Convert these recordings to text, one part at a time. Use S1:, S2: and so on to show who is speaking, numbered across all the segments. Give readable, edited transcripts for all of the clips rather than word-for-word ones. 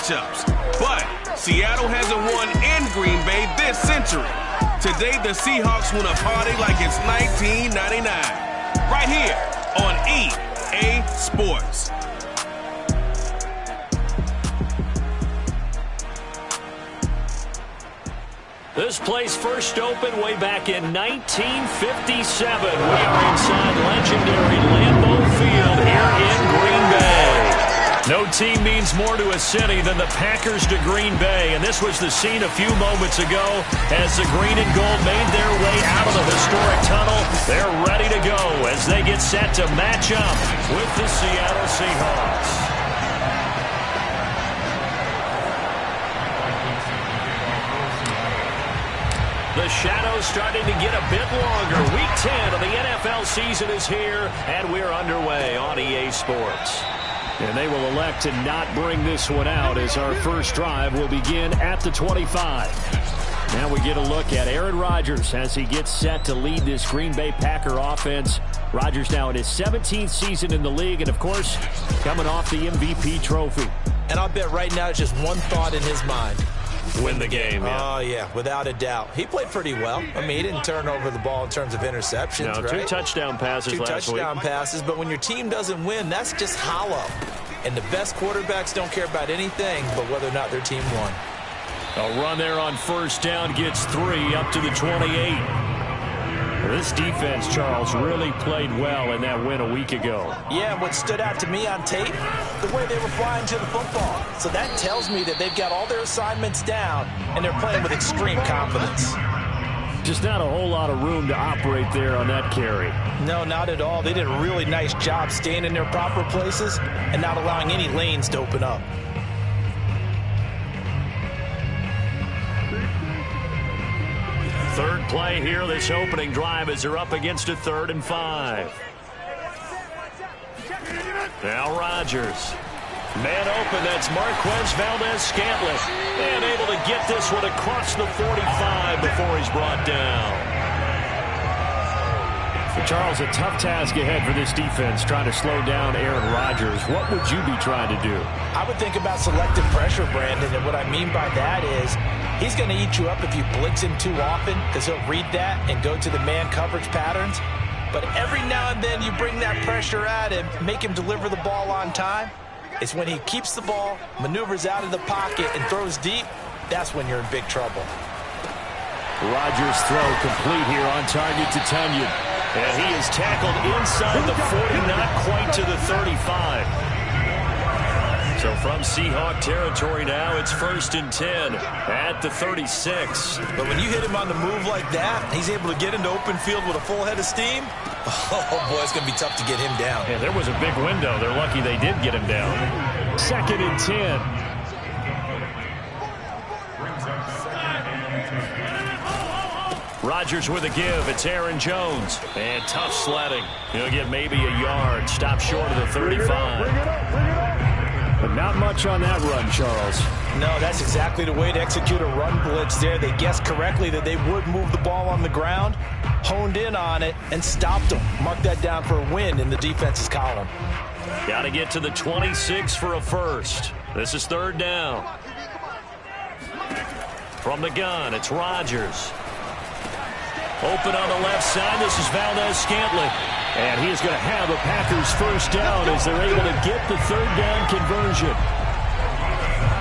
S1: matchups. But Seattle hasn't won in Green Bay this century. Today, the Seahawks want to party like it's 1999. Right here on EA Sports.
S2: This place first opened way back in 1957. We are inside legendary Lambeau Field here in Green Bay. No team means more to a city than the Packers to Green Bay, and this was the scene a few moments ago as the green and gold made their way out of the historic tunnel. They're ready to go as they get set to match up with the Seattle Seahawks. The shadow's starting to get a bit longer. Week 10 of the NFL season is here, and we're underway on EA Sports. And they will elect to not bring this one out as our first drive will begin at the 25. Now we get a look at Aaron Rodgers as he gets set to lead this Green Bay Packer offense. Rodgers now in his 17th season in the league, and of course, coming off the MVP trophy.
S3: And I'll bet right now it's just one thought in his mind.
S2: Win the game, yeah.
S3: Oh, yeah, without a doubt. He played pretty well. I mean, he didn't turn over the ball in terms of interceptions,
S2: no,
S3: right?
S2: 2 touchdown passes last week. 2
S3: touchdown passes, but when your team doesn't win, that's just hollow. And the best quarterbacks don't care about anything but whether or not their team won.
S2: A run there on first down gets 3 up to the 28. This defense, Charles, really played well in that win a week ago.
S3: Yeah, and what stood out to me on tape, the way they were flying to the football. So that tells me that they've got all their assignments down, and they're playing with extreme confidence.
S2: Just not a whole lot of room to operate there on that carry.
S3: No, not at all. They did a really nice job staying in their proper places and not allowing any lanes to open up.
S2: Third play here, this opening drive as they're up against a 3rd and 5. Now Rodgers. Man open, that's Marquez Valdez-Scantling. And able to get this one across the 45 before he's brought down. So Charles, a tough task ahead for this defense, trying to slow down Aaron Rodgers. What would you be trying to do?
S3: I would think about selective pressure, Brandon, and what I mean by that is he's going to eat you up if you blitz him too often because he'll read that and go to the man coverage patterns. But every now and then you bring that pressure at him, make him deliver the ball on time. It's when he keeps the ball, maneuvers out of the pocket, and throws deep, that's when you're in big trouble.
S2: Rodgers' throw complete here on target to Tunyon. And he is tackled inside the 40, not quite to the 35. So from Seahawk territory now, it's 1st and 10 at the 36.
S3: But when you hit him on the move like that, he's able to get into open field with a full head of steam. Oh, boy, it's going to be tough to get him down.
S2: Yeah, there was a big window. They're lucky they did get him down. 2nd and 10. Rodgers with a give. It's Aaron Jones. And tough sledding. He'll get maybe a yard. Stop short of the 35. But not much on that run, Charles.
S3: No, that's exactly the way to execute a run blitz there. They guessed correctly that they would move the ball on the ground, honed in on it, and stopped them. Mark that down for a win in the defense's column.
S2: Got to get to the 26 for a first. This is 3rd down. From the gun, it's Rodgers. Open on the left side. This is Valdez-Scantling. And he is going to have a Packers first down as they're able to get the 3rd down conversion.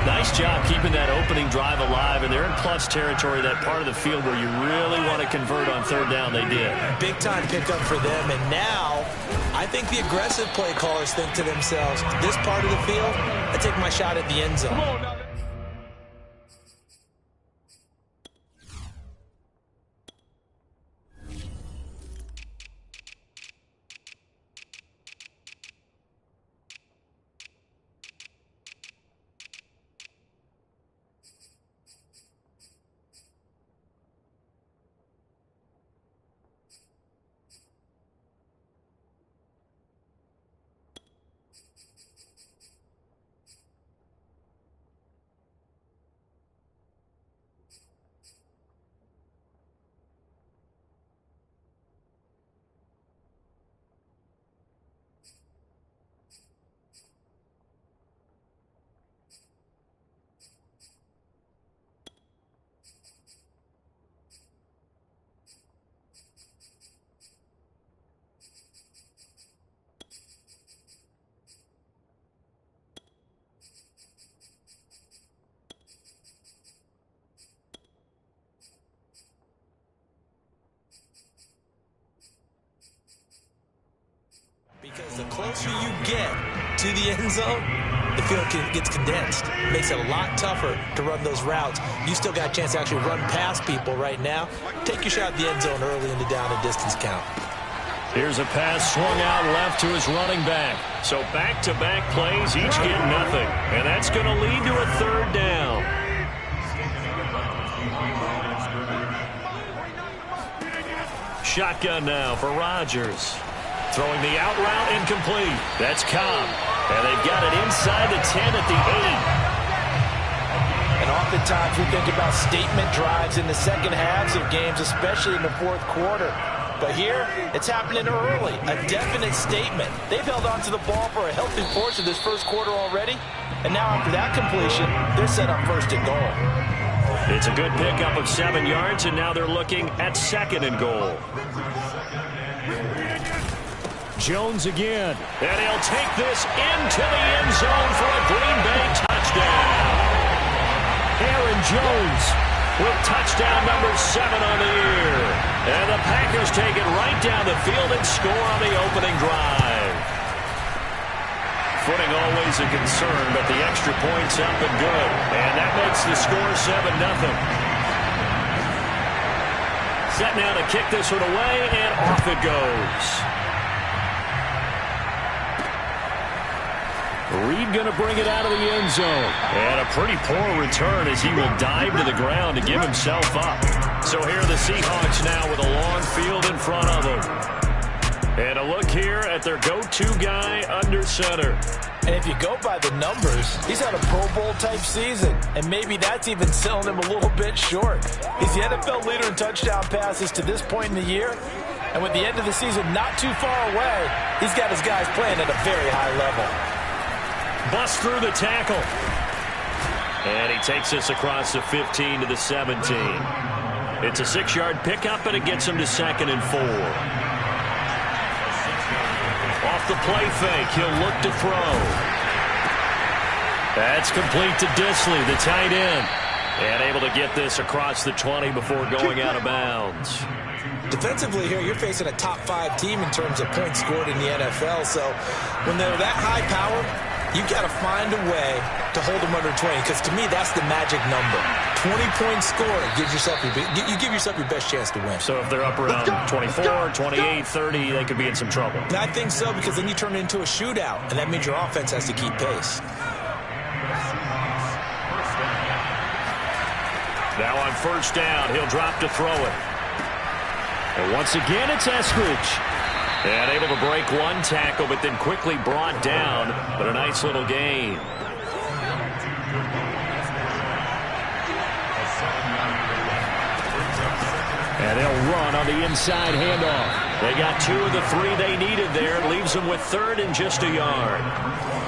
S2: Nice job keeping that opening drive alive. And they're in plus territory, that part of the field where you really want to convert on 3rd down. They did.
S3: Big time pickup for them. And now I think the aggressive play callers think to themselves, this part of the field, I take my shot at the end zone. closer you get to the end zone, the field gets condensed. It makes it a lot tougher to run those routes. You still got a chance to actually run past people right now. Take your shot at the end zone early in the down and distance count.
S2: Here's a pass swung out left to his running back. So back-to-back plays, each get nothing. And that's going to lead to a third down. Shotgun now for Rodgers. Throwing the out route incomplete. That's Cobb. And they've got it inside the 10 at the 8.
S3: And oftentimes we think about statement drives in the second halves of games, especially in the fourth quarter. But here, it's happening early. A definite statement. They've held on to the ball for a healthy portion of this first quarter already. And now after that completion, they're set up first and goal.
S2: It's a good pickup of 7 yards, and now they're looking at second and goal. Jones again. And he'll take this into the end zone for a Green Bay touchdown. Aaron Jones with touchdown number 7 on the year. And the Packers take it right down the field and score on the opening drive. Footing always a concern, but the extra point's up and good. And that makes the score 7-0. Set now to kick this one away, and off it goes. Reed going to bring it out of the end zone. And a pretty poor return as he will dive to the ground to give himself up. So here are the Seahawks now with a long field in front of them. And a look here at their go-to guy under center.
S3: And if you go by the numbers, he's had a Pro Bowl-type season. And maybe that's even selling him a little bit short. He's the NFL leader in touchdown passes to this point in the year. And with the end of the season not too far away, he's got his guys playing at a very high level.
S2: Bust through the tackle. And he takes us across the 15 to the 17. It's a 6-yard pickup, and it gets him to 2nd and 4. Off the play fake, he'll look to throw. That's complete to Disley, the tight end. And able to get this across the 20 before going out of bounds.
S3: Defensively here, you're facing a top 5 team in terms of points scored in the NFL. So when they're that high powered, you've got to find a way to hold them under 20, because to me, that's the magic number. 20-point score gives yourself you give yourself your best chance to win.
S2: So if they're up around 24, 28, 30, they could be in some trouble.
S3: I think so, because then you turn it into a shootout, and that means your offense has to keep pace.
S2: Now on first down, he'll drop to throw it. And once again, it's Eskridge. And able to break one tackle, but then quickly brought down. But a nice little gain. And they'll run on the inside handoff. They got 2 of the 3 they needed there. Leaves them with 3rd and just a yard.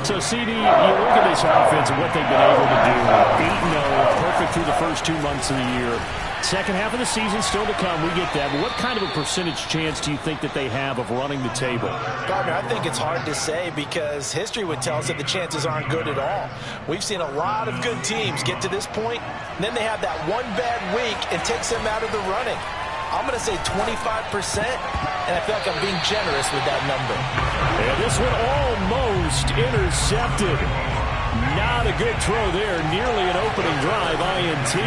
S4: So, CD, you look at this offense and what they've been able to do. 8-0, perfect through the first 2 months of the year. Second half of the season still to come. We get that. But what kind of a percentage chance do you think that they have of running the table?
S3: Gardner, I think it's hard to say, because history would tell us that the chances aren't good at all. We've seen a lot of good teams get to this point, and then they have that one bad week and takes them out of the running. I'm going to say 25%, and I feel like I'm being generous with that number.
S2: And this one almost intercepted. Not a good throw there. Nearly an opening drive INT.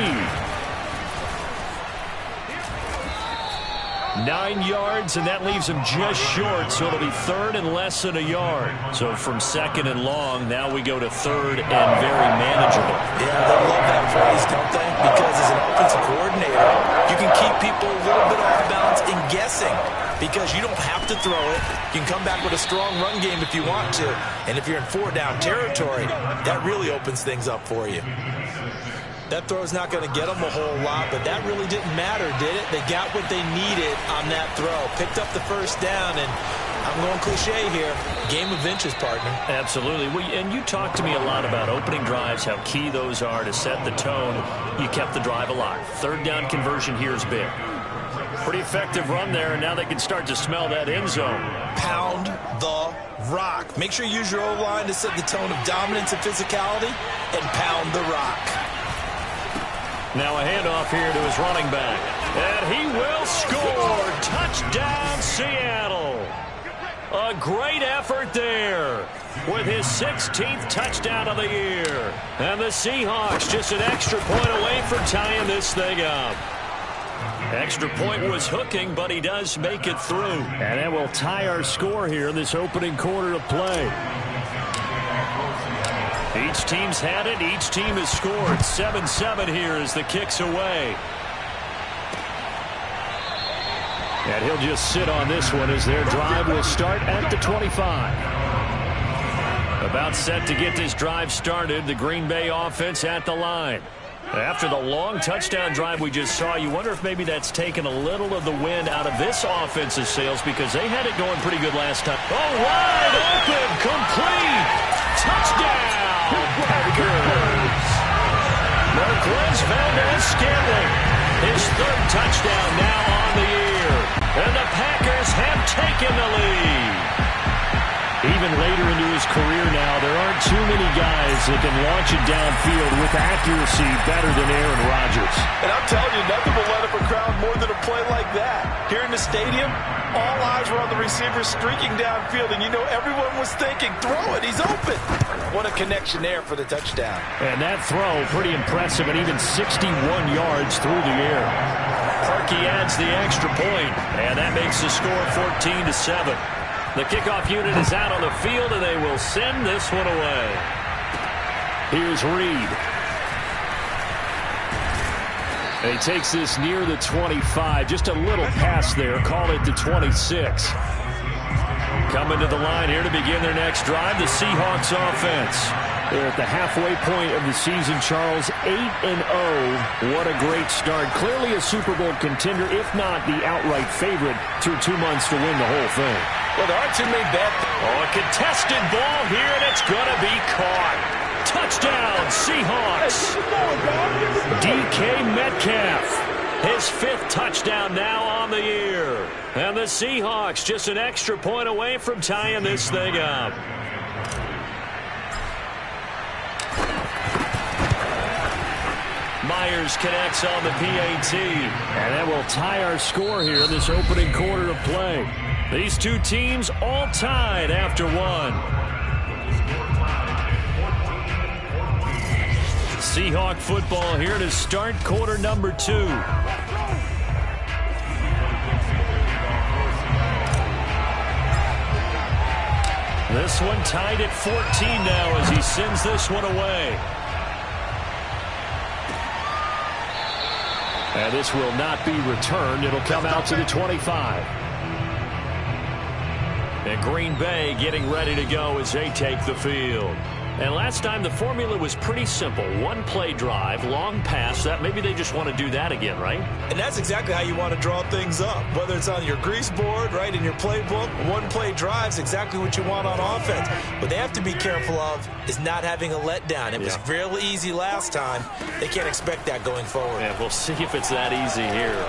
S2: 9 yards, and that leaves him just short, so it'll be 3rd and less than a yard. So from 2nd and long, now we go to 3rd and very manageable.
S3: Yeah, they love that phrase, don't they? Because as an offensive coordinator, you can keep people a little bit off balance and guessing, because you don't have to throw it. You can come back with a strong run game if you want to. And if you're in 4-down territory, that really opens things up for you. That throw's not going to get them a whole lot, but that really didn't matter, did it? They got what they needed on that throw. Picked up the first down, and I'm going cliche here. Game of inches, partner.
S2: Absolutely. And you talked to me a lot about opening drives, how key those are to set the tone. You kept the drive alive. 3rd down conversion here is big. Pretty effective run there, and now they can start to smell that end zone.
S3: Pound the rock. Make sure you use your O-line to set the tone of dominance and physicality, and pound the rock.
S2: Now a handoff here to his running back. And he will score. Touchdown, Seattle. A great effort there with his 16th touchdown of the year. And the Seahawks just an extra point away from tying this thing up. Extra point was hooking, but he does make it through.
S4: And that will tie our score here in this opening quarter of play.
S2: Each team's had it. Each team has scored. 7-7 here as the kick's away. And he'll just sit on this one as their drive will start at the 25. About set to get this drive started. The Green Bay offense at the line. After the long touchdown drive we just saw, you wonder if maybe that's taken a little of the wind out of this offensive sails because they had it going pretty good last time. Oh, wide open, complete, touchdown, Packers. Marquez Valdez-Scantling, his third touchdown now on the year, and the Packers have taken the lead. Even later into his career now, there aren't too many guys that can launch it downfield with accuracy better than Aaron Rodgers.
S3: And I'm telling you, nothing will let up a crowd more than a play like that. Here in the stadium, all eyes were on the receiver streaking downfield, and you know everyone was thinking, throw it, he's open. What a connection there for the touchdown.
S4: And that throw, pretty impressive, and even 61 yards through the air.
S2: Parkey adds the extra point, and that makes the score 14-7. The kickoff unit is out on the field, and they will send this one away.
S4: Here's Reed. And he takes this near the 25. Just a little pass there. Call it the 26.
S2: Coming to the line here to begin their next drive, the Seahawks offense.
S4: They're at the halfway point of the season, Charles. 8-0. What a great start. Clearly a Super Bowl contender, if not the outright favorite, through 2 months to win the whole thing.
S3: Well, there aren't too many bad things.
S2: Oh, a contested ball here, and it's going to be caught. Touchdown, Seahawks. DK Metcalf, his 5th touchdown now on the year. And the Seahawks just an extra point away from tying this thing up. Myers connects on the PAT.
S4: And that will tie our score here in this opening quarter of play.
S2: These two teams all tied after one. Seahawk football here to start quarter number 2. This one tied at 14 now as he sends this one away.
S4: And this will not be returned. It'll come out to the 25.
S2: And Green Bay getting ready to go as they take the field. And last time the formula was pretty simple. One play drive, long pass. That maybe they just want to do that again, right?
S3: And that's exactly how you want to draw things up. Whether it's on your grease board, right, in your playbook, one play drive is exactly what you want on offense. What they have to be careful of is not having a letdown. It was real easy last time. They can't expect that going forward.
S2: Yeah, we'll see if it's that easy here.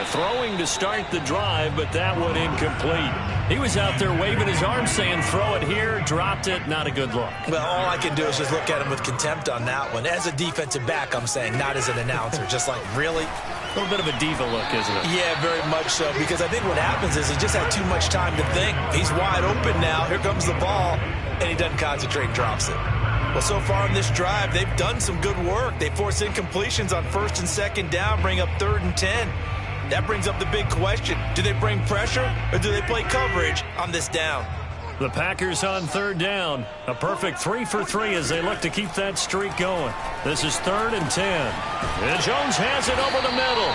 S2: Throwing to start the drive, but that one incomplete. He was out there waving his arms saying, throw it here, dropped it, not a good look.
S3: Well, all I can do is just look at him with contempt on that one. As a defensive back, I'm saying, not as an announcer. Just like, really?
S2: A little bit of a diva look, isn't it?
S3: Yeah, very much so, because I think what happens is he just had too much time to think. He's wide open now. Here comes the ball, and he doesn't concentrate and drops it. Well, so far in this drive, they've done some good work. They force incompletions on 1st and 2nd down, bring up 3rd and 10. That brings up the big question. Do they bring pressure or do they play coverage on this down?
S2: The Packers on 3rd down. A perfect 3 for 3 as they look to keep that streak going. This is 3rd and 10. And Jones has it over the middle.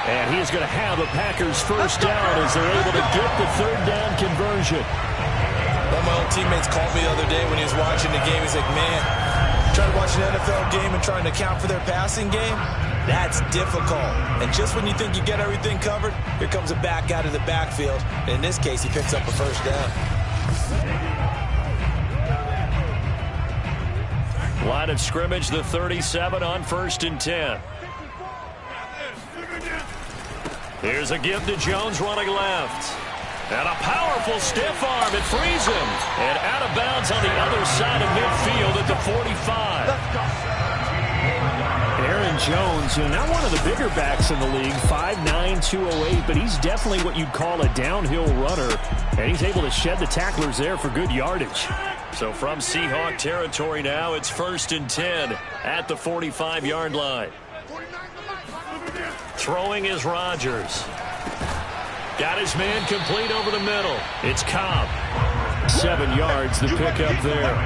S4: And he's going to have a Packers first down as they're able to get the 3rd down conversion.
S3: One of my old teammates called me the other day when he was watching the game. He's like, man, trying to watch an NFL game and trying to account for their passing game? That's difficult. And just when you think you get everything covered, here comes a back out of the backfield. And in this case, he picks up a first down.
S2: Line of scrimmage, the 37 on 1st and 10. Here's a give to Jones running left. And a powerful stiff arm. It frees him. And out of bounds on the other side of midfield at the 45.
S4: Aaron Jones, not one of the bigger backs in the league, 5'9", 208, but he's definitely what you'd call a downhill runner, and he's able to shed the tacklers there for good yardage.
S2: So from Seahawk territory now, it's 1st and 10 at the 45-yard line. Throwing is Rodgers. Got his man complete over the middle. It's Cobb.
S4: 7 yards, the pickup there.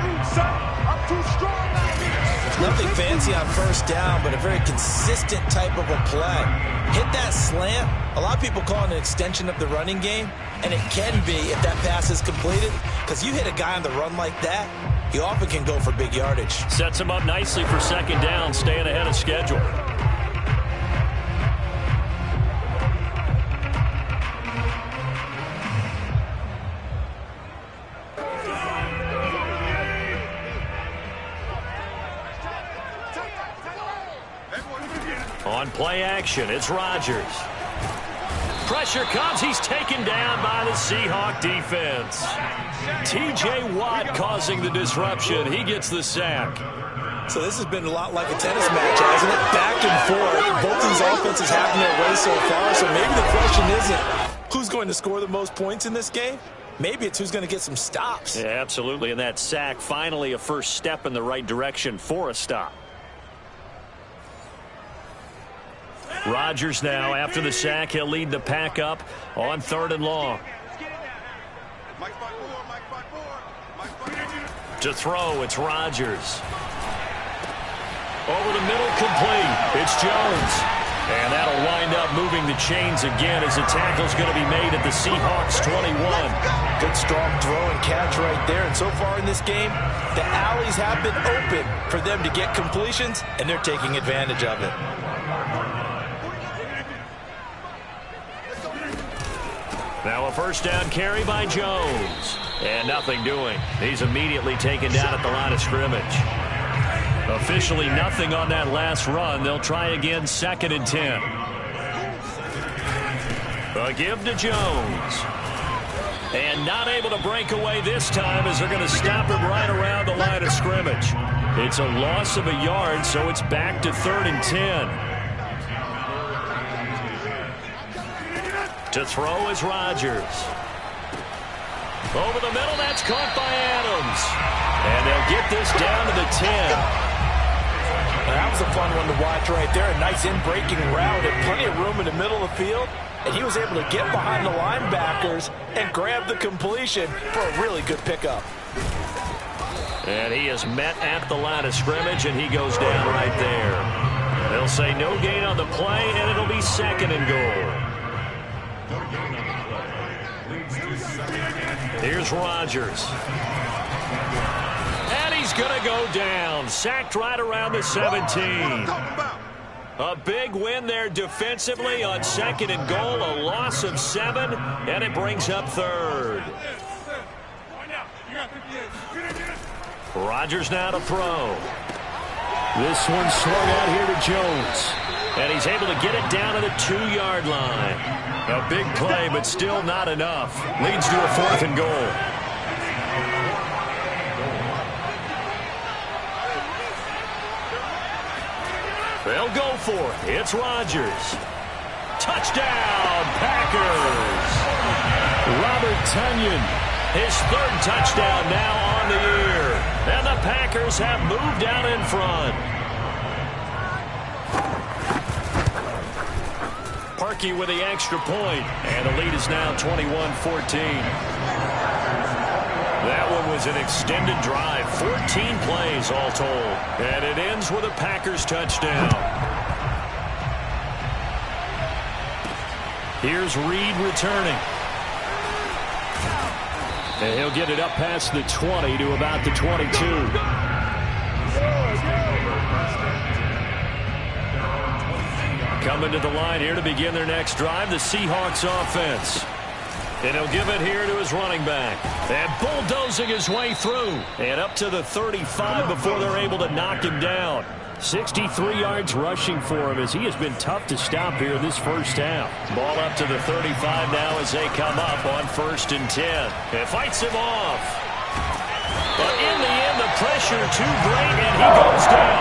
S3: Nothing fancy on first down, but a very consistent type of a play. Hit that slant. A lot of people call it an extension of the running game, and it can be if that pass is completed, because you hit a guy on the run like that, you often can go for big yardage.
S2: Sets him up nicely for 2nd down, staying ahead of schedule. On play action, it's Rodgers. Pressure comes. He's taken down by the Seahawk defense. T.J. Watt causing the disruption. He gets the sack.
S3: So this has been a lot like a tennis match, hasn't it? Back and forth. Both these offenses having their way so far. So maybe the question isn't who's going to score the most points in this game. Maybe it's who's going to get some stops.
S2: Yeah, absolutely. And that sack, finally a first step in the right direction for a stop. Rodgers now, after the sack, he'll lead the pack up on 3rd and long. To throw, it's Rodgers. Over the middle, complete. It's Jones. And that'll wind up moving the chains again as the tackle's going to be made at the Seahawks 21.
S3: Good strong throw and catch right there. And so far in this game, the alleys have been open for them to get completions, and they're taking advantage of it.
S2: Now a first down carry by Jones. And nothing doing. He's immediately taken down at the line of scrimmage. Officially nothing on that last run. They'll try again, 2nd and 10. A give to Jones. And not able to break away this time as they're going to stop him right around the line of scrimmage. It's a loss of a yard, so it's back to 3rd and 10. To throw is Rodgers. Over the middle, that's caught by Adams. And they'll get this down to the 10.
S3: That was a fun one to watch right there. A nice in-breaking route and plenty of room in the middle of the field. And he was able to get behind the linebackers and grab the completion for a really good pickup.
S2: And he is met at the line of scrimmage, and he goes down right there. They'll say no gain on the play, and it'll be 2nd and goal. Here's Rodgers. And he's going to go down. Sacked right around the 17. A big win there defensively on 2nd and goal. A loss of 7, and it brings up 3rd. Rodgers now to throw.
S4: This one swung out here to Jones.
S2: And he's able to get it down to the 2-yard line. A big play, but still not enough. Leads to a 4th and goal. They'll go for it. It's Rodgers. Touchdown, Packers.
S4: Robert Tonyan.
S2: His 3rd touchdown now on the year. And the Packers have moved out in front. Parkey with the extra point, and the lead is now 21-14. That one was an extended drive, 14 plays all told, and it ends with a Packers touchdown. Here's Reed returning.
S4: And he'll get it up past the 20 to about the 22.
S2: Coming to the line here to begin their next drive, the Seahawks offense. And he'll give it here to his running back. And bulldozing his way through. And up to the 35 before they're able to knock him down.
S4: 63 yards rushing for him as he has been tough to stop here in this first half.
S2: Ball up to the 35 now as they come up on 1st and 10. It fights him off. But in the end, the pressure too great, and he goes down.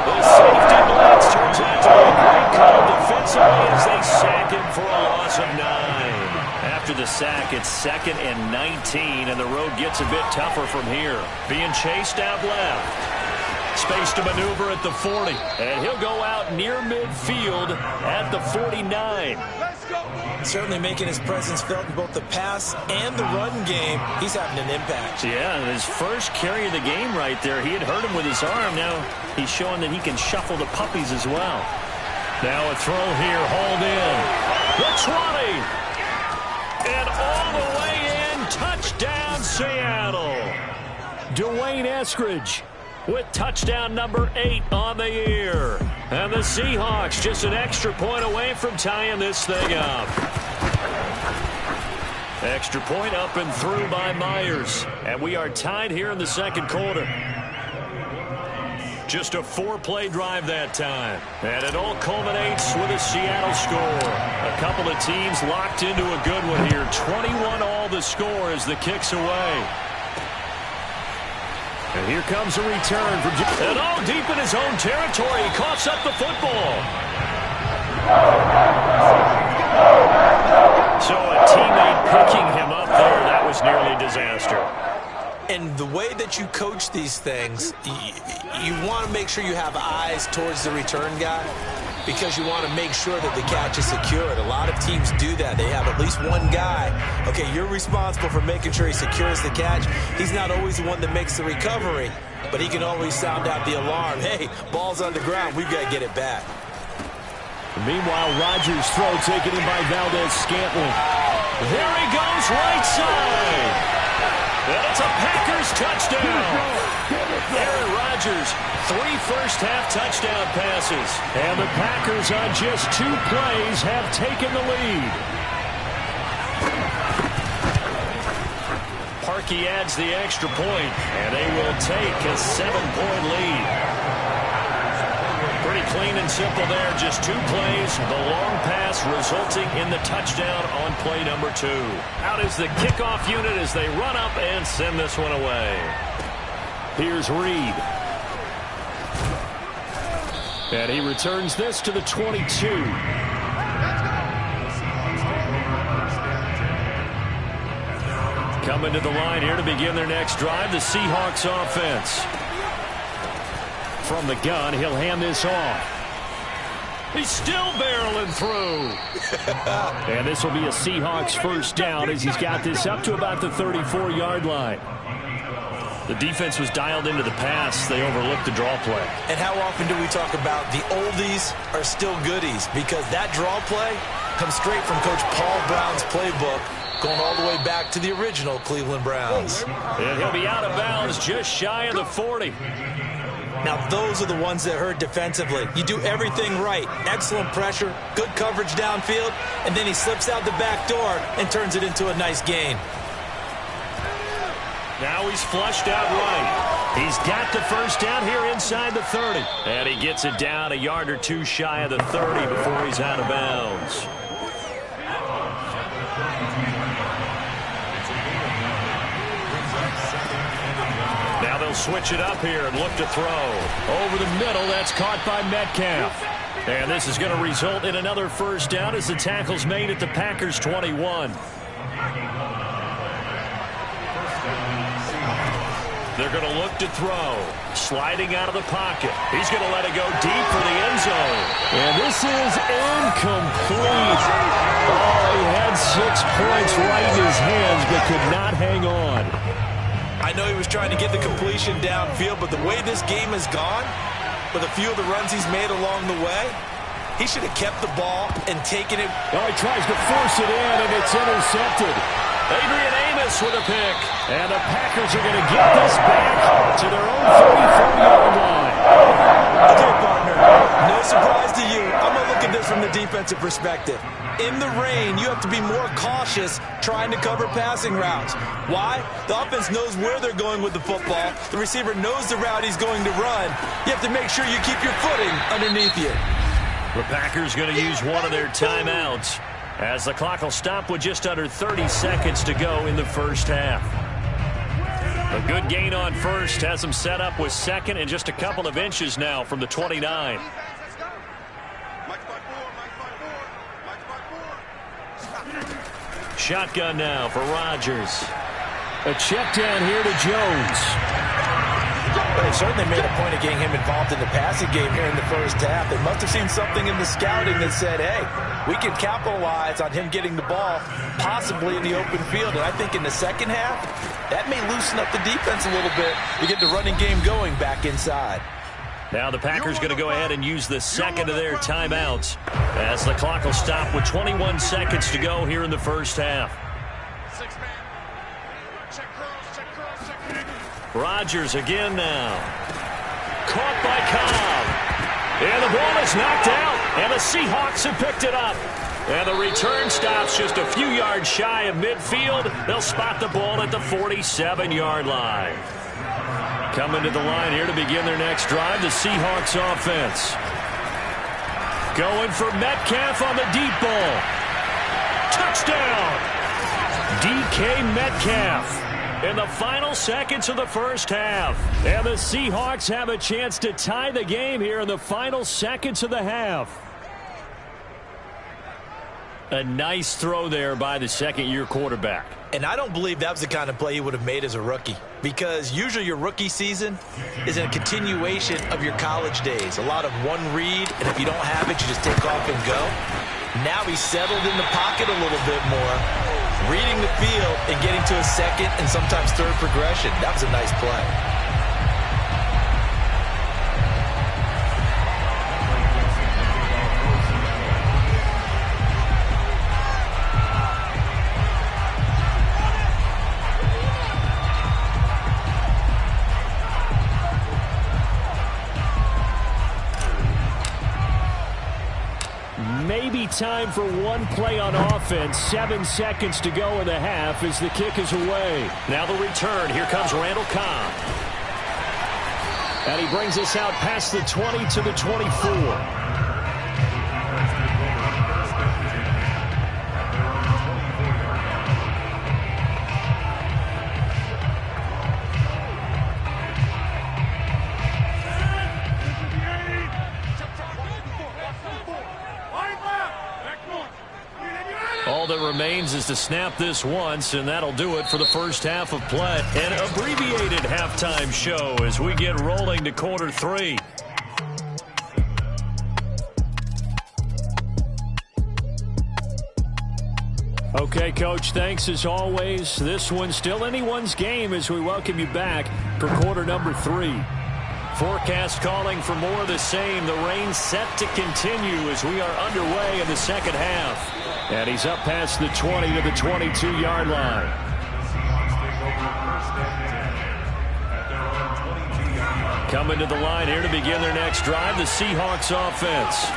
S2: The safety blitz turns Turns out to be a great call defensively as they sack him for a loss of 9. After the sack, it's 2nd and 19, and the road gets a bit tougher from here. Being chased out left. Space to maneuver at the 40, and he'll go out near midfield at the 49.
S3: Certainly making his presence felt in both the pass and the run game. He's having an impact.
S2: Yeah, his first carry of the game right there. He had hurt him with his arm. Now he's showing that he can shuffle the puppies as well. Now a throw here, hauled in. The 20. And all the way in, touchdown Seattle. Dwayne Eskridge with touchdown number 8 on the year. And the Seahawks just an extra point away from tying this thing up. Extra point up and through by Myers. And we are tied here in the second quarter. Just a 4-play drive that time. And it all culminates with a Seattle score. A couple of teams locked into a good one here. 21-all the score as the kick's away. And here comes a return from and all deep in his own territory. He coughs up the football. So a teammate picking him up there, that was nearly disaster.
S3: And the way that you coach these things, you want to make sure you have eyes towards the return guy because you want to make sure that the catch is secured. A lot of teams do that. They have at least one guy. Okay, you're responsible for making sure he secures the catch. He's not always the one that makes the recovery, but he can always sound out the alarm. Hey, ball's on the ground. We've got to get it back.
S2: Meanwhile, Rodgers' throw taken in by Valdez-Scantling. There he goes, right side. And it's a Packers touchdown. Aaron Rodgers, 3 first-half touchdown passes. And the Packers on just 2 plays have taken the lead. Parkey adds the extra point, and they will take a 7-point lead. Pretty clean and simple there, just 2 plays. The long pass resulting in the touchdown on play number 2. Out is the kickoff unit as they run up and send this one away. Here's Reed. And he returns this to the 22. Coming to the line here to begin their next drive, the Seahawks offense. From the gun, he'll hand this off. He's still barreling through. And this will be a Seahawks first down as he's got this up to about the 34-yard line. The defense was dialed into the pass. They overlooked the draw play.
S3: And how often do we talk about the oldies are still goodies? Because that draw play comes straight from Coach Paul Brown's playbook, going all the way back to the original Cleveland Browns.
S2: And he'll be out of bounds just shy of the 40.
S3: Now, those are the ones that hurt defensively. You do everything right. Excellent pressure, good coverage downfield, and then he slips out the back door and turns it into a nice gain.
S2: Now he's flushed out right. He's got the first down here inside the 30. And he gets it down a yard or 2 shy of the 30 before he's out of bounds. Now they'll switch it up here and look to throw. Over the middle, that's caught by Metcalf. And this is going to result in another first down as the tackle's made at the Packers' 21. They're going to look to throw. Sliding out of the pocket. He's going to let it go deep for the end zone. And this is incomplete. Oh, he had 6 points right in his hands, but could not hang on.
S3: I know he was trying to get the completion downfield, but the way this game has gone, with a few of the runs he's made along the way, he should have kept the ball and taken it.
S2: Oh, he tries to force it in, and it's intercepted. Adrian Amos with a pick. And the Packers are going to get this back to their own 34-yard line.
S3: Okay, partner, no surprise to you. I'm going to look at this from the defensive perspective. In the rain, you have to be more cautious trying to cover passing routes. Why? The offense knows where they're going with the football. The receiver knows the route he's going to run. You have to make sure you keep your footing underneath you.
S2: The Packers going to use one of their timeouts as the clock will stop with just under 30 seconds to go in the first half. A good gain on first has them set up with second and just a couple of inches now from the 29. shotgun now for Rodgers. A check down here to Jones.
S3: They certainly made a point of getting him involved in the passing game here in the first half. They must have seen something in the scouting that said, hey, we can capitalize on him getting the ball possibly in the open field. And I think in the second half, that may loosen up the defense a little bit to get the running game going back inside.
S2: Now the Packers going to go ahead and use the second of their timeouts as the clock will stop with 21 seconds to go here in the first half. Rodgers again now. Caught by Cobb. And the ball is knocked out. And the Seahawks have picked it up. And the return stops just a few yards shy of midfield. They'll spot the ball at the 47-yard line. Coming to the line here to begin their next drive, the Seahawks offense. Going for Metcalf on the deep ball. Touchdown! DK Metcalf. In the final seconds of the first half. And the Seahawks have a chance to tie the game here in the final seconds of the half. A nice throw there by the second-year quarterback.
S3: And I don't believe that was the kind of play he would have made as a rookie, because usually your rookie season is a continuation of your college days. A lot of one read, and if you don't have it, you just take off and go. Now he's settled in the pocket a little bit more, reading the field and getting to a second and sometimes third progression. That was a nice play.
S4: Maybe time for one play on offense. 7 seconds to go in the half as the kick is away.
S2: Now the return. Here comes Randall Cobb.
S4: And he brings us out past the 20 to the 24.
S2: All that remains is to snap this once, and that'll do it for the first half of play. An abbreviated halftime show as we get rolling to quarter 3.
S4: Okay, Coach, thanks as always. This one's still anyone's game as we welcome you back for quarter number 3.
S2: Forecast calling for more of the same. The rain set to continue as we are underway in the second half.
S4: And he's up past the 20 to the 22-yard line.
S2: Coming to the line here to begin their next drive, the Seahawks offense.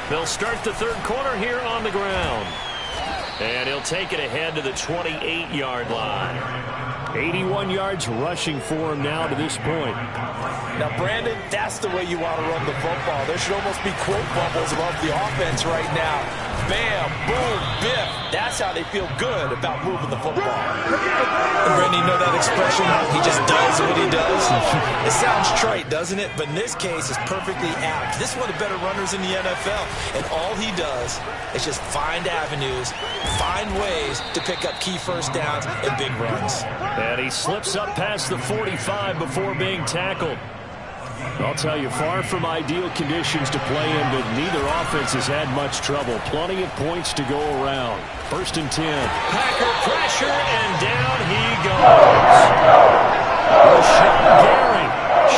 S2: They'll start the third quarter here on the ground. And he'll take it ahead to the 28-yard line.
S4: 81 yards rushing for him now to this point.
S3: Now, Brandon, that's the way you want to run the football. There should almost be quote bubbles above the offense right now. Bam, boom, biff. That's how they feel good about moving the football. And Brandon, you know that expression? He just does what he does. It sounds trite, doesn't it? But in this case, it's perfectly apt. This is one of the better runners in the NFL. And all he does is just find avenues, find ways to pick up key first downs and big runs.
S2: And he slips up past the 45 before being tackled.
S4: I'll tell you, far from ideal conditions to play in, but neither offense has had much trouble. Plenty of points to go around. 1st and 10.
S2: Packer pressure, and down he goes. Rashawn Gary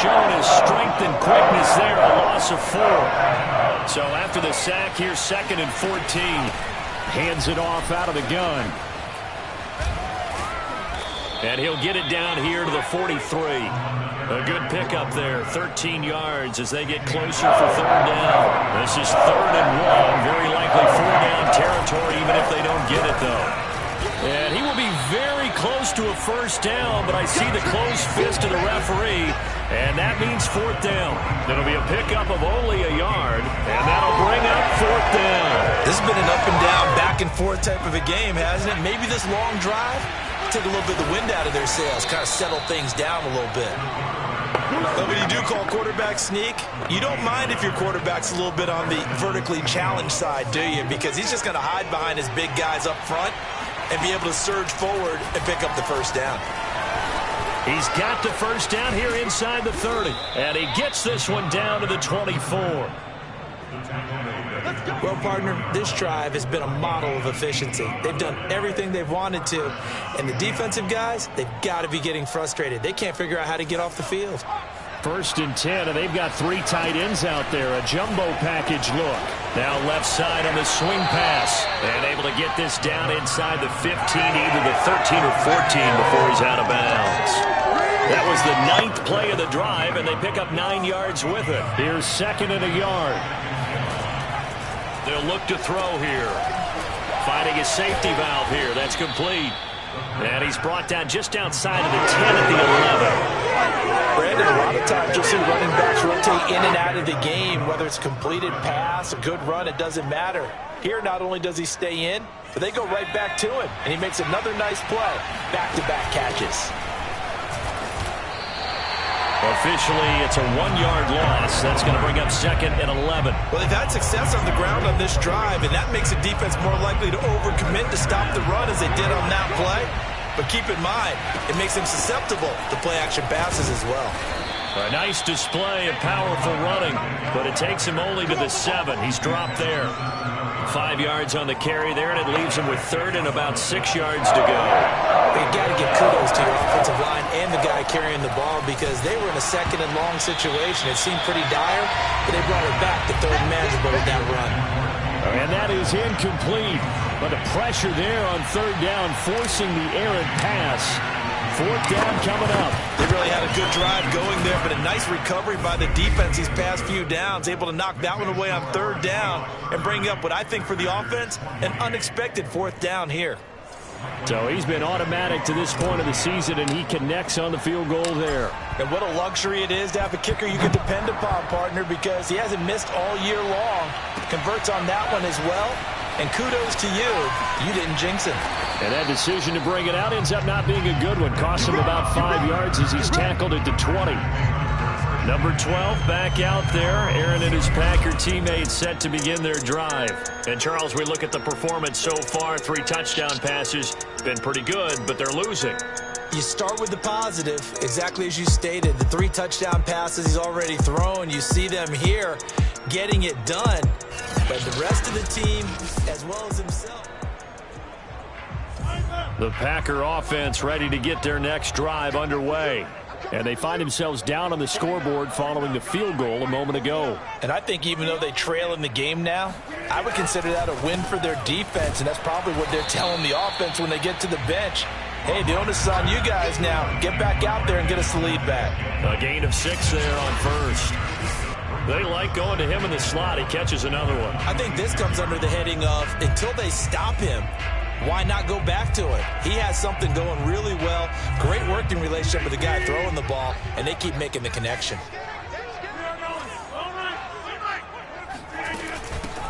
S2: showing his strength and quickness there, a loss of 4. So after the sack, here's 2nd and 14.
S4: Hands it off out of the gun.
S2: And he'll get it down here to the 43. A good pickup there, 13 yards as they get closer for third down. This is 3rd and 1, very likely 4-down territory even if they don't get it, though. And he will be very close to a first down, but I see the closed fist of the referee, and that means 4th down. It'll be a pickup of only a yard, and that'll bring up 4th down.
S3: This has been an up and down, back and forth type of a game, hasn't it? Maybe this long drive take a little bit of the wind out of their sails, kind of settle things down a little bit. But when you do call quarterback sneak, you don't mind if your quarterback's a little bit on the vertically challenged side, do you? Because he's just going to hide behind his big guys up front and be able to surge forward and pick up the first down.
S2: He's got the first down here inside the 30. And he gets this one down to the 24.
S3: Well, partner, this drive has been a model of efficiency. They've done everything they've wanted to. And the defensive guys, they've got to be getting frustrated. They can't figure out how to get off the field.
S2: 1st and 10, and they've got 3 tight ends out there. A jumbo package look. Now left side on the swing pass. And able to get this down inside the 15, either the 13 or 14 before he's out of bounds. That was the 9th play of the drive, and they pick up 9 yards with it. Here's 2nd and a yard. They'll look to throw here. Finding a safety valve here. That's complete. And he's brought down just outside of the 10 at the 11.
S3: Brandon, a lot of times you'll see running backs rotate in and out of the game, whether it's a completed pass, a good run, it doesn't matter. Here, not only does he stay in, but they go right back to him, and he makes another nice play. Back-to-back catches.
S2: Officially, it's a 1-yard loss. That's going to bring up 2nd and 11.
S3: Well, they've had success on the ground on this drive, and that makes the defense more likely to overcommit to stop the run as they did on that play. But keep in mind, it makes them susceptible to play-action passes as well.
S2: A nice display of powerful running, but it takes him only to the 7. He's dropped there. 5 yards on the carry there, and it leaves him with 3rd and about 6 yards to go.
S3: You got to give kudos to your offensive line and the guy carrying the ball because they were in a 2nd and long situation. It seemed pretty dire, but they brought it back to 3rd and manageable with that run.
S4: And that is incomplete. But the pressure there on 3rd down, forcing the errant pass. 4th down coming up.
S3: They really had a good drive going there, but a nice recovery by the defense these past few downs, able to knock that one away on 3rd down and bring up what I think for the offense, an unexpected 4th down here.
S4: So he's been automatic to this point of the season, and he connects on the field goal there.
S3: And what a luxury it is to have a kicker you can depend upon, partner, because he hasn't missed all year long. Converts on that one as well. And kudos to you. You didn't jinx him.
S4: And that decision to bring it out ends up not being a good one. Costs him about 5 yards as he's tackled at the 20.
S2: Number 12 back out there. Aaron and his Packer teammates set to begin their drive. And, Charles, we look at the performance so far. 3 touchdown passes. Been pretty good, but they're losing.
S3: You start with the positive, exactly as you stated. The 3 touchdown passes he's already thrown. You see them here getting it done. But the rest of the team, as well as himself.
S2: The Packer offense ready to get their next drive underway.
S4: And they find themselves down on the scoreboard following the field goal a moment ago.
S3: And I think even though they trail in the game now, I would consider that a win for their defense, and that's probably what they're telling the offense when they get to the bench. Hey, the onus is on you guys now. Get back out there and get us the lead back.
S2: A gain of 6 there on 1st. They like going to him in the slot. He catches another one.
S3: I think this comes under the heading of until they stop him, why not go back to it? He has something going really well. Great working relationship with the guy throwing the ball, and they keep making the connection.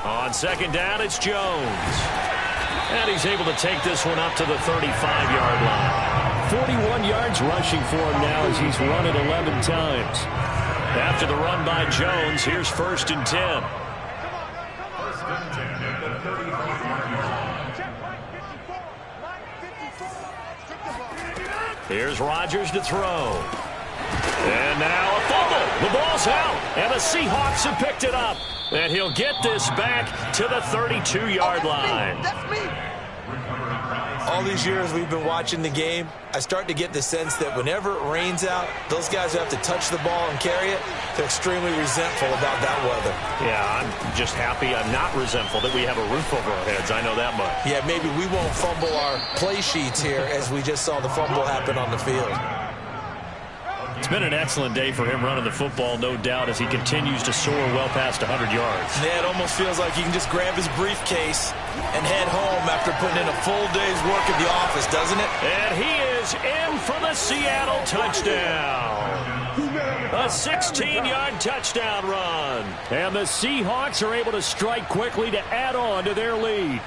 S2: On 2nd down, it's Jones. And he's able to take this one up to the 35-yard line.
S4: 41 yards rushing for him now as he's run it 11 times.
S2: After the run by Jones, here's 1st and 10. Here's Rodgers to throw. And now a fumble. The ball's out. And the Seahawks have picked it up. And he'll get this back to the 32-yard line.
S3: That's me. All these years we've been watching the game, I start to get the sense that whenever it rains out, those guys who have to touch the ball and carry it, they're extremely resentful about that weather.
S2: Yeah, I'm just happy I'm not resentful that we have a roof over our heads. I know that much.
S3: Yeah, maybe we won't fumble our play sheets here as we just saw the fumble happen on the field.
S2: It's been an excellent day for him running the football, no doubt, as he continues to soar well past 100 yards.
S3: Yeah, it almost feels like he can just grab his briefcase and head home after putting in a full day's work at the office, doesn't it?
S2: And he is in for the Seattle touchdown. A 16-yard touchdown run.
S4: And the Seahawks are able to strike quickly to add on to their lead.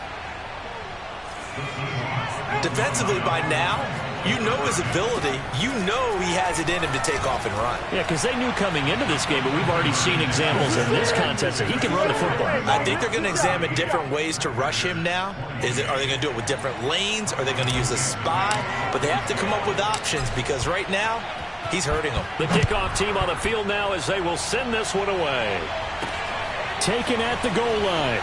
S3: Defensively by now, You know his ability. You know he has it in him to take off and run.
S4: Yeah, because they knew coming into this game, but we've already seen examples in this contest that he can run the football.
S3: I think they're going to examine different ways to rush him now. Are they going to do it with different lanes? Are they going to use a spy? But they have to come up with options because right now, he's hurting them.
S2: The kickoff team on the field now as they will send this one away.
S4: Taken at the goal line.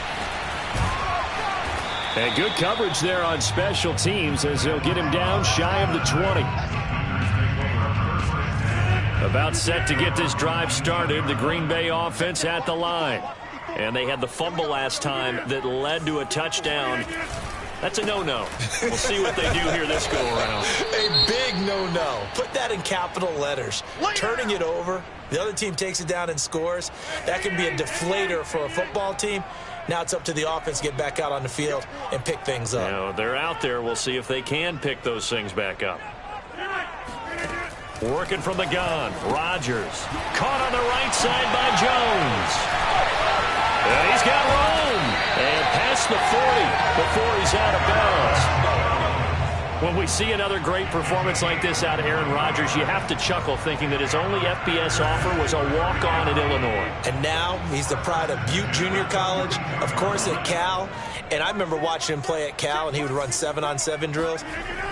S4: And good coverage there on special teams as they'll get him down shy of the 20. About set to get this drive started, the Green Bay offense at the line. And they had the fumble last time that led to a touchdown. That's a no-no. We'll see what they do here this go-around.
S3: A big no-no. Put that in capital letters. Turning it over, the other team takes it down and scores. That can be a deflator for a football team. Now it's up to the offense to get back out on the field and pick things up.
S2: Now, they're out there. We'll see if they can pick those things back up. Working from the gun, Rodgers. Caught on the right side by Jones. And he's got room. And past the 40 before he's out of bounds. When we see another great performance like this out of Aaron Rodgers, you have to chuckle thinking that his only FBS offer was a walk-on at Illinois.
S3: And now he's the pride of Butte Junior College, of course at Cal. And I remember watching him play at Cal, and he would run 7-on-7 drills.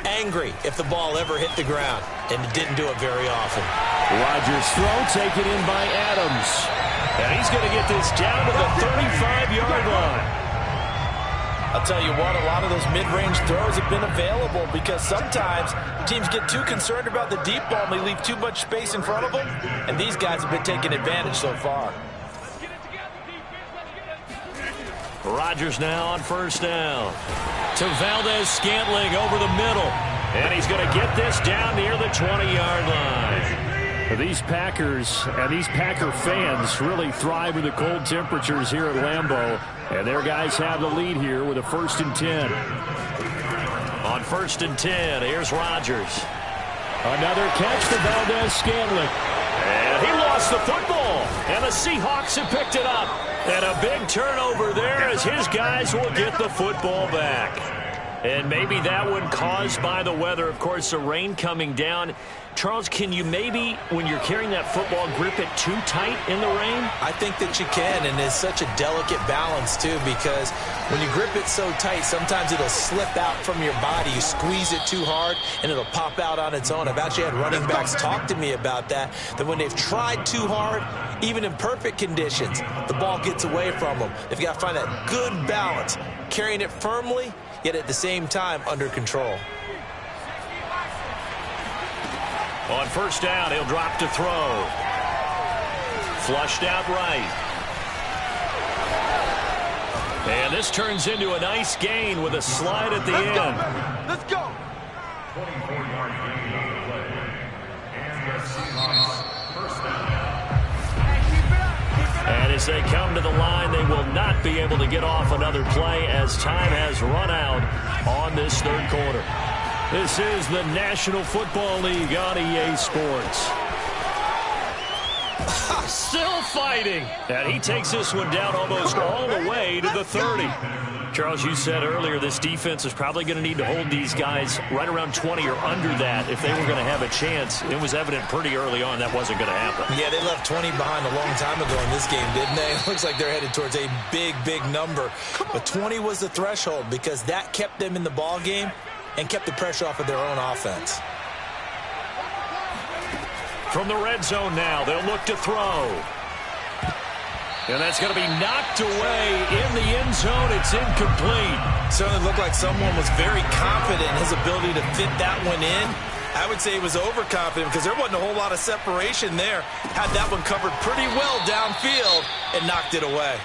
S3: Angry if the ball ever hit the ground, and it didn't do it very often.
S4: Rodgers' throw taken in by Adams.
S2: And he's going to get this down to the 35-yard line.
S3: I'll tell you what, a lot of those mid-range throws have been available because sometimes teams get too concerned about the deep ball and they leave too much space in front of them, and these guys have been taking advantage so far.
S2: Rodgers now on first down. To Valdez-Scantling over the middle. And he's going to get this down near the 20-yard line.
S4: These Packers and these Packer fans really thrive in the cold temperatures here at Lambeau. And their guys have the lead here with a 1st and 10.
S2: On 1st and 10, here's Rodgers.
S4: Another catch for Valdez-Scantling.
S2: And he lost the football. And the Seahawks have picked it up. And a big turnover there as his guys will get the football back. And maybe that one caused by the weather. Of course, the rain coming down. Charles, can you maybe, when you're carrying that football, grip it too tight in the rain?
S3: I think that you can, and it's such a delicate balance, too, because when you grip it so tight, sometimes it'll slip out from your body. You squeeze it too hard, and it'll pop out on its own. I've actually had running backs talk to me about that when they've tried too hard, even in perfect conditions, the ball gets away from them. They've got to find that good balance, carrying it firmly, yet at the same time under control.
S2: On first down, he'll drop to throw. Flushed out right. And this turns into a nice gain with a slide at the end.
S5: Let's go.
S6: 24-yard gain on the play. And the Seahawks first down.
S2: And as they come to the line, they will not be able to get off another play as time has run out on this third quarter. This is the National Football League on EA Sports. Still fighting. And he takes this one down almost all the way to the 30. Charles, you said earlier this defense is probably going to need to hold these guys right around 20 or under that if they were going to have a chance. It was evident pretty early on that wasn't going to happen.
S3: Yeah, they left 20 behind a long time ago in this game, didn't they? It looks like they're headed towards a big, big number. But 20 was the threshold because that kept them in the ball game and kept the pressure off of their own offense.
S2: From the red zone now, they'll look to throw. And that's going to be knocked away in the end zone. It's incomplete.
S3: Certainly looked like someone was very confident in his ability to fit that one in. I would say he was overconfident because there wasn't a whole lot of separation there. Had that one covered pretty well downfield and knocked it away.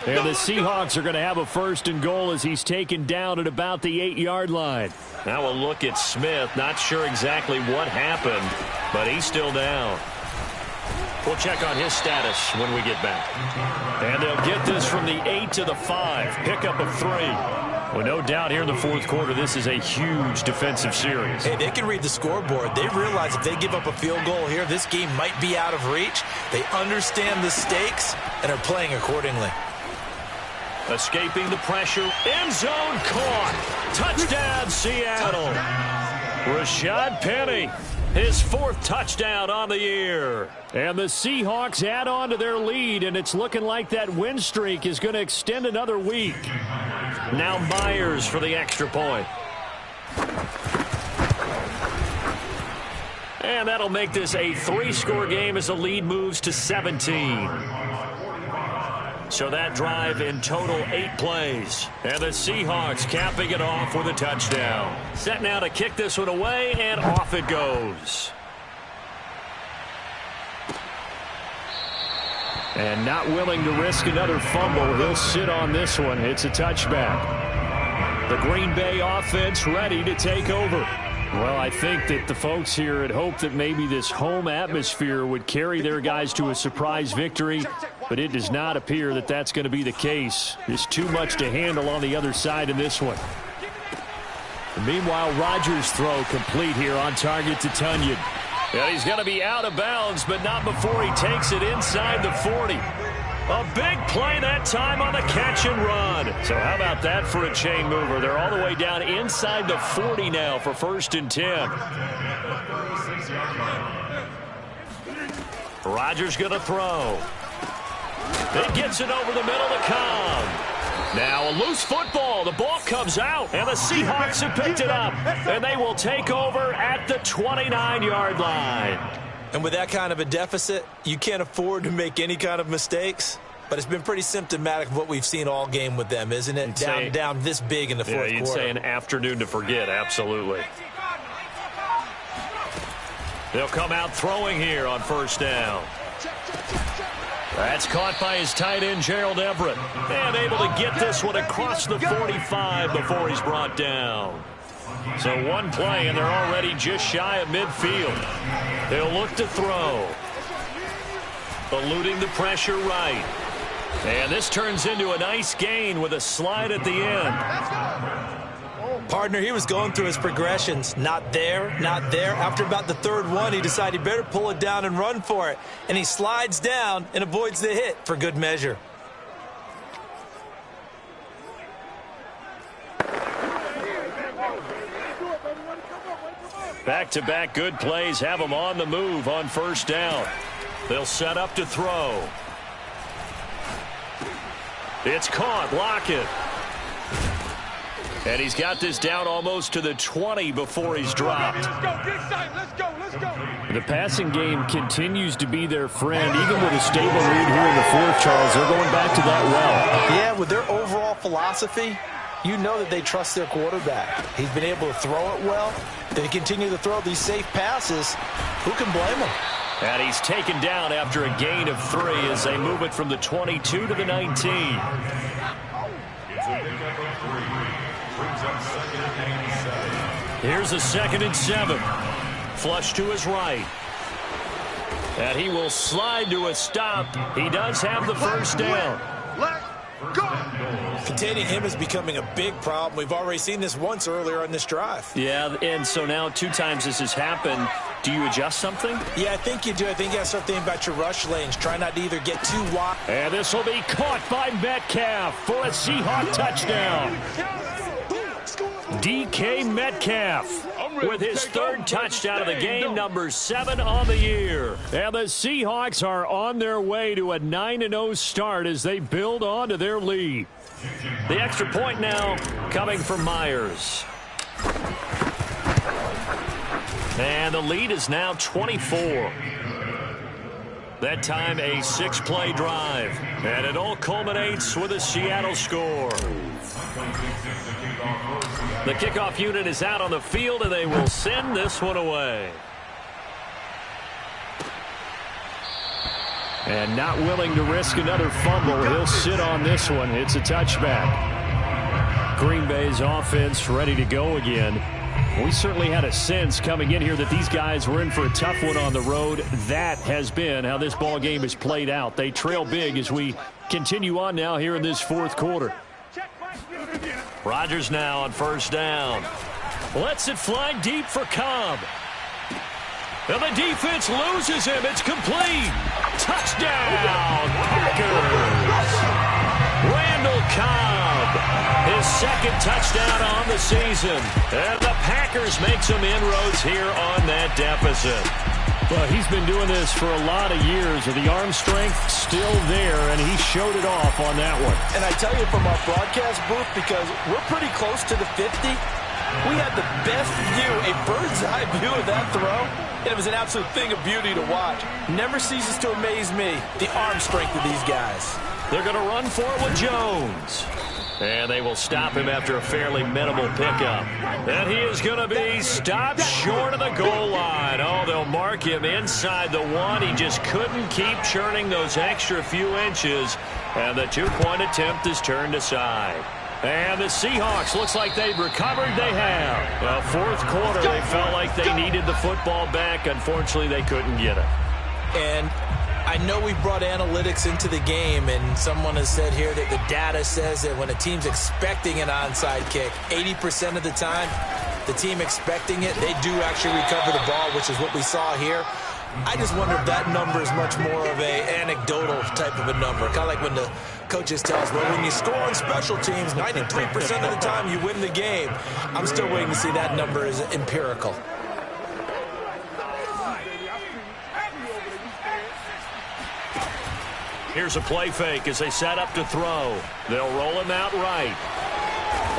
S4: And the Seahawks are going to have a 1st and goal as he's taken down at about the 8-yard line.
S2: Now a look at Smith. Not sure exactly what happened, but he's still down. We'll check on his status when we get back. And they'll get this from the 8 to the 5. Pickup of 3. Well, no doubt here in the fourth quarter, this is a huge defensive series.
S3: Hey, they can read the scoreboard. They realize if they give up a field goal here, this game might be out of reach. They understand the stakes and are playing accordingly.
S2: Escaping the pressure. End zone caught. Touchdown, Seattle. Rashad Penny, his 4th touchdown on the year. And the Seahawks add on to their lead, and it's looking like that win streak is going to extend another week. Now Myers for the extra point. And that'll make this a 3-score game as the lead moves to 17. So that drive in total 8 plays. And the Seahawks capping it off with a touchdown. Set now to kick this one away, and off it goes. And not willing to risk another fumble. He'll sit on this one. It's a touchback. The Green Bay offense ready to take over. Well, I think that the folks here had hoped that maybe this home atmosphere would carry their guys to a surprise victory, but it does not appear that that's going to be the case. There's too much to handle on the other side in this one. And meanwhile, Rodgers' throw complete here on target to Tunyon. And he's going to be out of bounds, but not before he takes it inside the 40. A big play that time on the catch and run. So how about that for a chain mover? They're all the way down inside the 40 now for 1st and 10. Rodgers going to throw. It gets it over the middle to Cobb. Now a loose football. The ball comes out, and the Seahawks have picked it up. And they will take over at the 29-yard line.
S3: And with that kind of a deficit, you can't afford to make any kind of mistakes. But it's been pretty symptomatic of what we've seen all game with them, isn't it? Down this big in the fourth quarter.
S2: You'd say an afternoon to forget, absolutely. They'll come out throwing here on 1st down. That's caught by his tight end, Gerald Everett. And able to get this one across the 45 before he's brought down. So one play, and they're already just shy of midfield. They'll look to throw. Eluding the pressure right. And this turns into a nice gain with a slide at the end.
S3: Partner, he was going through his progressions. Not there, not there. After about the 3rd one, he decided he better pull it down and run for it. And he slides down and avoids the hit for good measure.
S2: Back-to-back good plays have them on the move on 1st down. They'll set up to throw. It's caught. Lockett. And he's got this down almost to the 20 before he's dropped.
S5: Let's go.
S4: The passing game continues to be their friend. Even with a stable lead here in the 4th, Charles, they're going back to that well.
S3: Yeah, with their overall philosophy, you know that they trust their quarterback. He's been able to throw it well. They continue to throw these safe passes. Who can blame him?
S2: And he's taken down after a gain of 3 as they move it from the 22 to the 19. Here's a 2nd and 7. Flush to his right. And he will slide to a stop. He does have the 1st down.
S5: Let's go.
S3: Containing him is becoming a big problem. We've already seen this once earlier on this drive.
S2: Yeah, and so now 2 times this has happened. Do you adjust something?
S3: Yeah, I think you do. I think you got to start thinking about your rush lanes. Try not to either get too wide.
S4: And this will be caught by Metcalf for a Seahawk touchdown. DK Metcalf with his 3rd touchdown of the game, number 7 on the year. And the Seahawks are on their way to a 9-0 start as they build on to their lead.
S2: The extra point now coming from Myers. And the lead is now 24. That time a 6-play drive. And it all culminates with a Seattle score. The kickoff unit is out on the field, and they will send this one away.
S4: And not willing to risk another fumble, he'll sit on this one. It's a touchback. Green Bay's offense ready to go again. We certainly had a sense coming in here that these guys were in for a tough one on the road. That has been how this ball game has played out. They trail big as we continue on now here in this 4th quarter.
S2: Rodgers now on 1st down. Lets it fly deep for Cobb. And the defense loses him. It's complete. Touchdown, Packers. Randall Cobb, his second touchdown on the season. And the Packers make some inroads here on that deficit.
S4: Well, he's been doing this for a lot of years, and the arm strength still there, and he showed it off on that one.
S3: And I tell you from our broadcast booth, because we're pretty close to the 50, we had the best view, a bird's-eye view of that throw, and it was an absolute thing of beauty to watch. Never ceases to amaze me, the arm strength of these guys.
S2: They're going to run for it with Jones. And they will stop him after a fairly minimal pickup. And he is going to be stopped short of the goal line. Oh, they'll mark him inside the 1. He just couldn't keep churning those extra few inches. And the two-point attempt is turned aside. And the Seahawks, looks like they've recovered. They have. Well, fourth quarter, they felt like they needed the football back. Unfortunately, they couldn't get it.
S3: And I know we brought analytics into the game, and someone has said here that the data says that when a team's expecting an onside kick, 80% of the time, the team expecting it, they do actually recover the ball, which is what we saw here. I just wonder if that number is much more of a anecdotal type of a number. Kind of like when the coaches tell us, well, when you score on special teams, 93% of the time you win the game. I'm still waiting to see that number is empirical.
S2: Here's a play fake as they set up to throw. They'll roll him out right.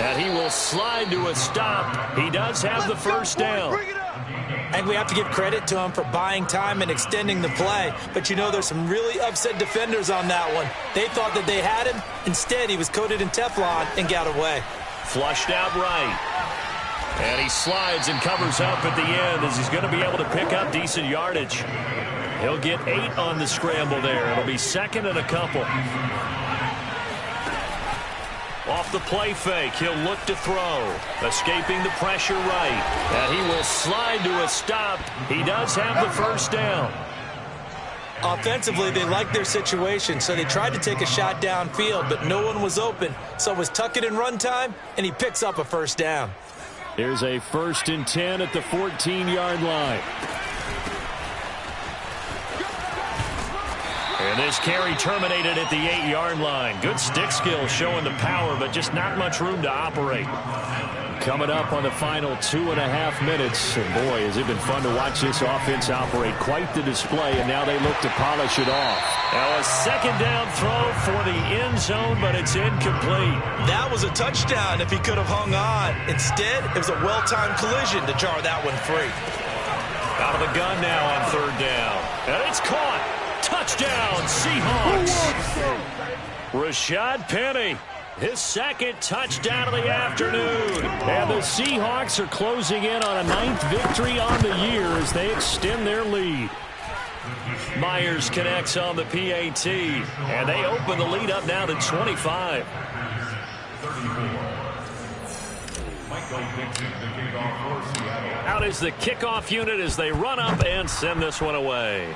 S2: And he will slide to a stop. He does have the first down.
S3: And we have to give credit to him for buying time and extending the play. But you know, there's some really upset defenders on that one. They thought that they had him. Instead, he was coated in Teflon and got away.
S2: Flushed out right. And he slides and covers up at the end as he's going to be able to pick up decent yardage. He'll get 8 on the scramble there. It'll be second and a couple. Off the play fake, he'll look to throw. Escaping the pressure right. And he will slide to a stop. He does have the first down.
S3: Offensively, they liked their situation, so they tried to take a shot downfield, but no one was open. So it was tuck it in run time, and he picks up a first down.
S4: There's a 1st and 10 at the 14-yard line.
S2: And this carry terminated at the 8-yard line. Good stick skill showing the power, but just not much room to operate.
S4: Coming up on the final 2.5 minutes. And boy, has it been fun to watch this offense operate. Quite the display, and now they look to polish it off.
S2: Now a second down throw for the end zone, but it's incomplete.
S3: That was a touchdown if he could have hung on. Instead, it was a well-timed collision to jar that one free.
S2: Out of the gun now on third down. And it's caught. Touchdown, Seahawks. Rashad Penny, his second touchdown of the afternoon.
S4: And the Seahawks are closing in on a 9th victory on the year as they extend their lead.
S2: Myers connects on the PAT, and they open the lead up now to 25. Out is the kickoff unit as they run up and send this one away.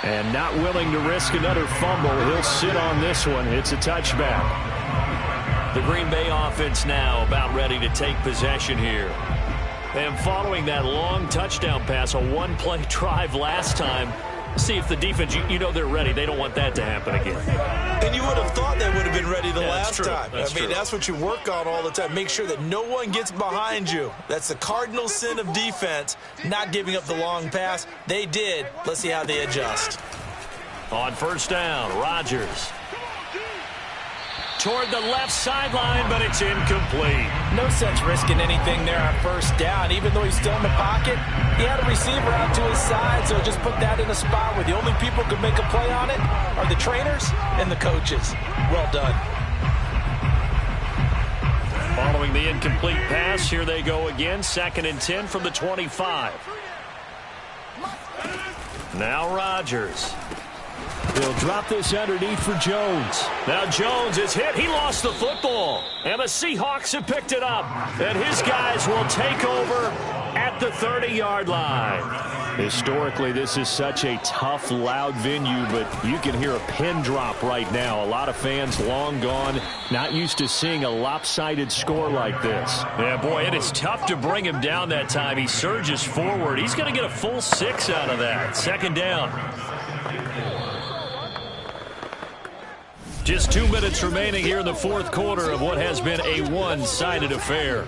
S4: And not willing to risk another fumble. He'll sit on this one. It's a touchback.
S2: The Green Bay offense now about ready to take possession here. And following that long touchdown pass, a one-play drive last time, see if the defense, you know they're ready. They don't want that to happen again.
S3: And you would have thought they would have been ready the last time.
S2: That's true.
S3: That's what you work on all the time. Make sure that no one gets behind you. That's the cardinal sin of defense, not giving up the long pass. They did. Let's see how they adjust.
S2: On first down, Rodgers. Toward the left sideline, but it's incomplete.
S3: No sense risking anything there on first down. Even though he's still in the pocket, he had a receiver out to his side, so just put that in a spot where the only people who can make a play on it are the trainers and the coaches. Well done.
S2: Following the incomplete pass, here they go again. 2nd and 10 from the 25. Now Rodgers.
S4: They'll drop this underneath for Jones.
S2: Now Jones is hit. He lost the football. And the Seahawks have picked it up. And his guys will take over at the 30-yard line.
S4: Historically, this is such a tough, loud venue, but you can hear a pin drop right now. A lot of fans long gone, not used to seeing a lopsided score like this.
S2: Yeah, boy, it is tough to bring him down that time. He surges forward. He's going to get a full 6 out of that. 2nd down. Just 2 minutes remaining here in the fourth quarter of what has been a one-sided affair.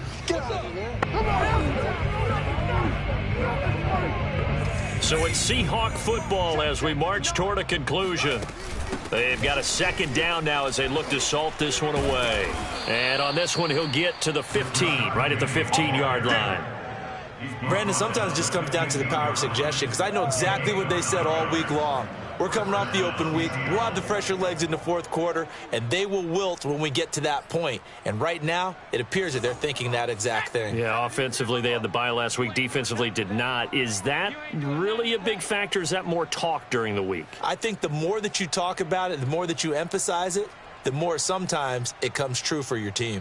S2: So it's Seahawk football as we march toward a conclusion. They've got a second down now as they look to salt this one away. And on this one, he'll get to the 15, right at the 15-yard line.
S3: Brandon, sometimes it just comes down to the power of suggestion, because I know exactly what they said all week long. We're coming off the open week. We'll have the fresher legs in the fourth quarter, and they will wilt when we get to that point. And right now, it appears that they're thinking that exact thing.
S2: Yeah, offensively, they had the bye last week. Defensively, did not. Is that really a big factor? Is that more talk during the week?
S3: I think the more that you talk about it, the more that you emphasize it, the more sometimes it comes true for your team.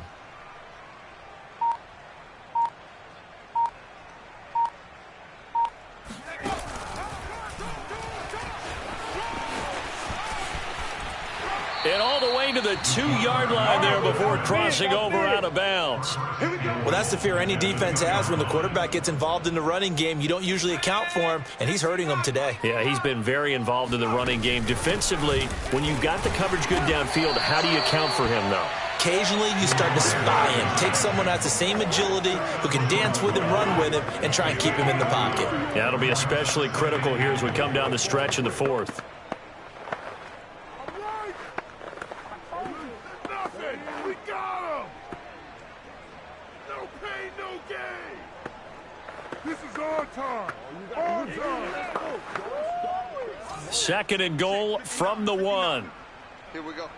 S2: And all the way to the 2-yard line there before crossing over out of bounds.
S3: Well, that's the fear any defense has when the quarterback gets involved in the running game. You don't usually account for him, and he's hurting them today.
S2: Yeah, he's been very involved in the running game. Defensively, when you've got the coverage good downfield, how do you account for him, though?
S3: Occasionally, you start to spy him. Take someone who has the same agility, who can dance with him, run with him, and try and keep him in the pocket.
S2: Yeah, it'll be especially critical here as we come down the stretch in the fourth. Second and goal from the 1.
S5: Here we go.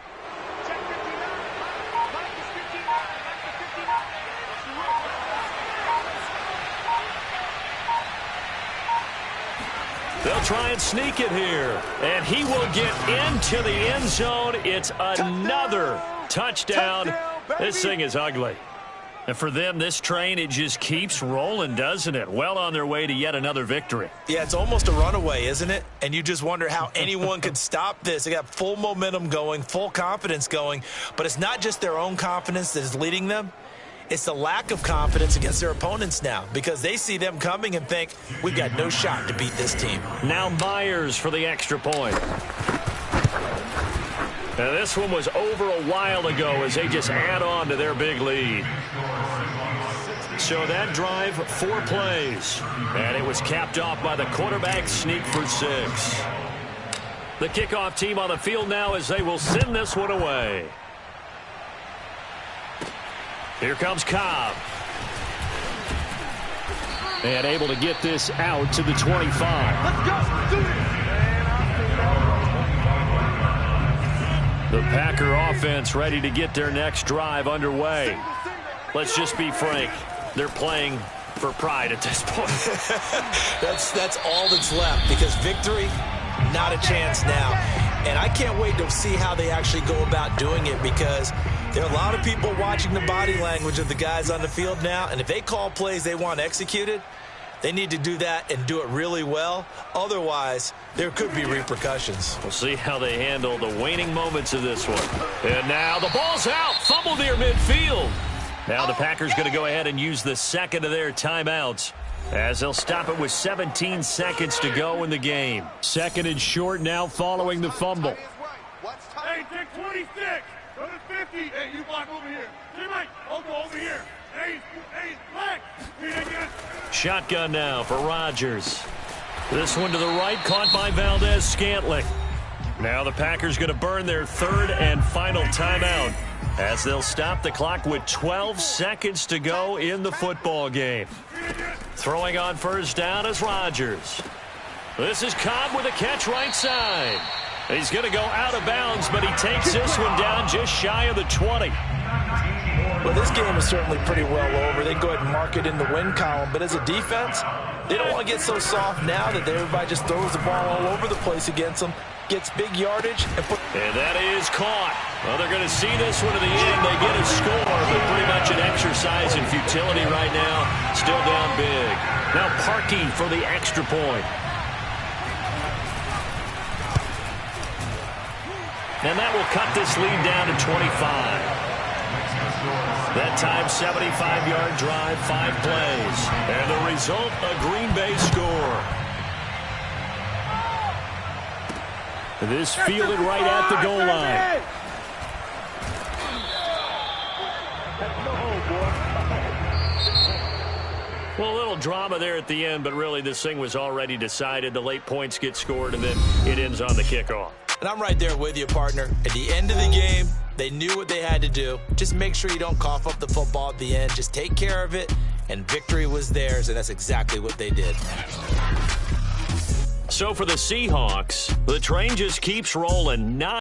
S2: They'll try and sneak it here. And he will get into the end zone. It's another touchdown. This thing is ugly. And for them, this train, it just keeps rolling, doesn't it? Well on their way to yet another victory.
S3: Yeah, it's almost a runaway, isn't it? And you just wonder how anyone could stop this. They got full momentum going, full confidence going. But it's not just their own confidence that is leading them. It's the lack of confidence against their opponents now, because they see them coming and think, we've got no shot to beat this team.
S2: Now Myers for the extra point. Now this one was over a while ago as they just add on to their big lead. So that drive, 4 plays. And it was capped off by the quarterback sneak for 6. The kickoff team on the field now as they will send this one away. Here comes Cobb. And able to get this out to the 25.
S5: Let's go. Do it.
S2: The Packer offense ready to get their next drive underway. Let's just be frank. They're playing for pride at this point.
S3: That's all that's left, because victory, not a chance now. And I can't wait to see how they actually go about doing it, because there are a lot of people watching the body language of the guys on the field now, and if they call plays they want executed, they need to do that and do it really well. Otherwise, there could be repercussions.
S2: We'll see how they handle the waning moments of this one. And now the ball's out. Fumble near midfield. Now the Packers going to go ahead and use the second of their timeouts, as they'll stop it with 17 seconds to go in the game. Second and short now following the fumble.
S5: Hey, take 26. Go to 50. Hey, you block over here. Teammate, I'll go over here. Hey, black. Here they get it.
S2: Shotgun now for Rodgers. This one to the right, caught by Valdez-Scantling. Now the Packers going to burn their third and final timeout, as they'll stop the clock with 12 seconds to go in the football game. Throwing on first down is Rodgers. This is Cobb with a catch right side. He's going to go out of bounds, but he takes this one down just shy of the 20.
S3: Well, this game is certainly pretty well over. They can go ahead and mark it in the win column. But as a defense, they don't want to get so soft now that everybody just throws the ball all over the place against them, gets big yardage.
S2: And that is caught. Well, they're going to see this one to the end. They get a score, but pretty much an exercise in futility right now. Still down big. Now Parkey for the extra point. And that will cut this lead down to 25. That time, 75-yard drive, 5 plays. And the result, a Green Bay score. This fielded right at the goal line. Well, a little drama there at the end, but really this thing was already decided. The late points get scored, and then it ends on the kickoff.
S3: And I'm right there with you, partner. At the end of the game, they knew what they had to do. Just make sure you don't cough up the football at the end. Just take care of it, and victory was theirs, and that's exactly what they did.
S2: So for the Seahawks, the train just keeps rolling.